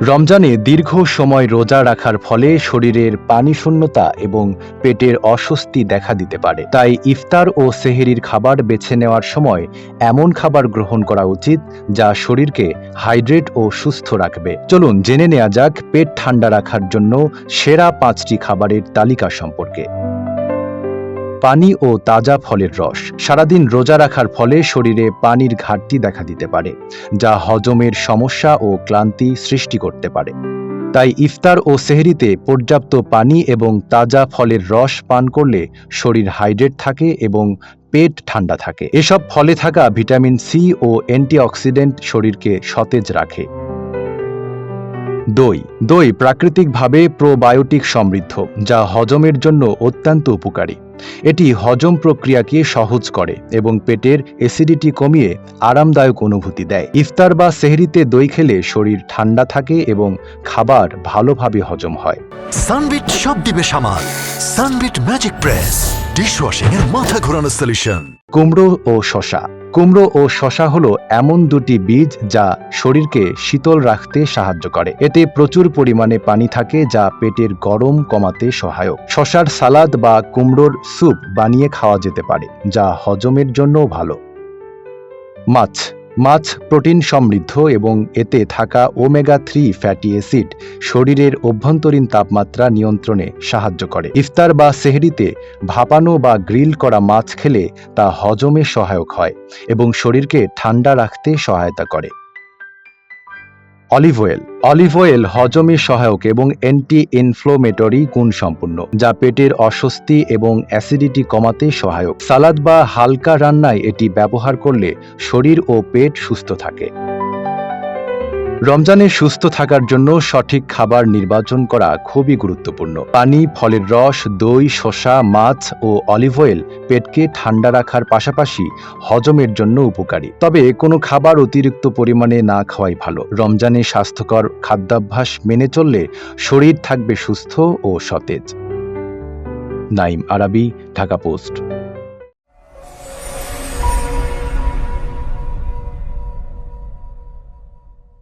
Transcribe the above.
রমজানে দীর্ঘ সময় রোজা রাখার ফলে শরীরের পানি শূন্যতা এবং পেটের অস্বস্তি দেখা দিতে পারে। তাই ইফতার ও সেহরির খাবার বেছে নেওয়ার সময় এমন খাবার গ্রহণ করা উচিত যা শরীরকে হাইড্রেট ও সুস্থ রাখবে। চলুন জেনে নেওয়া যাক পেট ঠান্ডা রাখার জন্য সেরা 5টি খাবারের তালিকা সম্পর্কে। পানি ও তাজা ফলের রস। সারাদিন রোজা রাখার ফলে শরীরে পানির ঘাটতি দেখা দিতে পারে, যা হজমের সমস্যা ও ক্লান্তি সৃষ্টি করতে পারে। তাই ইফতার ও সেহরিতে পর্যাপ্ত পানি এবং তাজা ফলের রস পান করলে শরীর হাইড্রেট থাকে এবং পেট ঠান্ডা থাকে। এসব ফলে থাকা ভিটামিন সি ও অ্যান্টিঅক্সিডেন্ট শরীরকে সতেজ রাখে। দই। দই প্রাকৃতিকভাবে প্রোবায়োটিক সমৃদ্ধ, যা হজমের জন্য অত্যন্ত উপকারী। এটি হজম প্রক্রিয়াকে সহজ করে এবং পেটের অ্যাসিডিটি কমিয়ে আরামদায়ক অনুভূতি দেয়। ইফতার বা সেহরিতে দই খেলে শরীর ঠান্ডা থাকে এবং খাবার ভালোভাবে হজম হয়। সানবিট সব দিবে সামাল। সানবিট ম্যাজিক প্রেস ডিশওয়াশিং এর মাথা ঘোরানো সলিউশন। কুমড়ো ও শসা। কুমড়ো ও শসা হলো এমন দুটি বীজ যা শরীরকে শীতল রাখতে সাহায্য করে। এতে প্রচুর পরিমাণে পানি থাকে যা পেটের গরম কমাতে সহায়ক। শসার সালাদ বা কুমড়োর স্যুপ বানিয়ে খাওয়া যেতে পারে, যা হজমের জন্যও ভালো। মাছ। মাছ প্রোটিন সমৃদ্ধ এবং এতে থাকা ওমেগা-3 ফ্যাটি অ্যাসিড শরীরের অভ্যন্তরীণ তাপমাত্রা নিয়ন্ত্রণে সাহায্য করে। ইফতার বা সেহরিতে ভাপানো বা গ্রিল করা মাছ খেলে তা হজমে সহায়ক হয় এবং শরীরকে ঠান্ডা রাখতে সহায়তা করে। Olive oil. অলিভ অয়েল হজমে সহায়ক এবং অ্যান্টি ইনফ্লোমেটরি গুণ সম্পন্ন, যা পেটের অস্বস্তি এবং অ্যাসিডিটি কমাতে সহায়ক। সালাদ বা হালকা রান্নায় এটি ব্যবহার করলে শরীর ও পেট সুস্থ থাকে। রমজানে সুস্থ থাকার জন্য সঠিক খাবার নির্বাচন করা খুবই গুরুত্বপূর্ণ। পানি, ফলের রস, দই, শসা, মাছ ও অলিভ অয়েল পেটকে ঠান্ডা রাখার পাশাপাশি হজমের জন্য উপকারী। তবে কোনো খাবার অতিরিক্ত পরিমাণে না খাওয়াই ভালো। রমজানে স্বাস্থ্যকর খাদ্যাভ্যাস মেনে চললে শরীর থাকবে সুস্থ ও সতেজ। নাইম আরাবী, ঢাকা পোস্ট।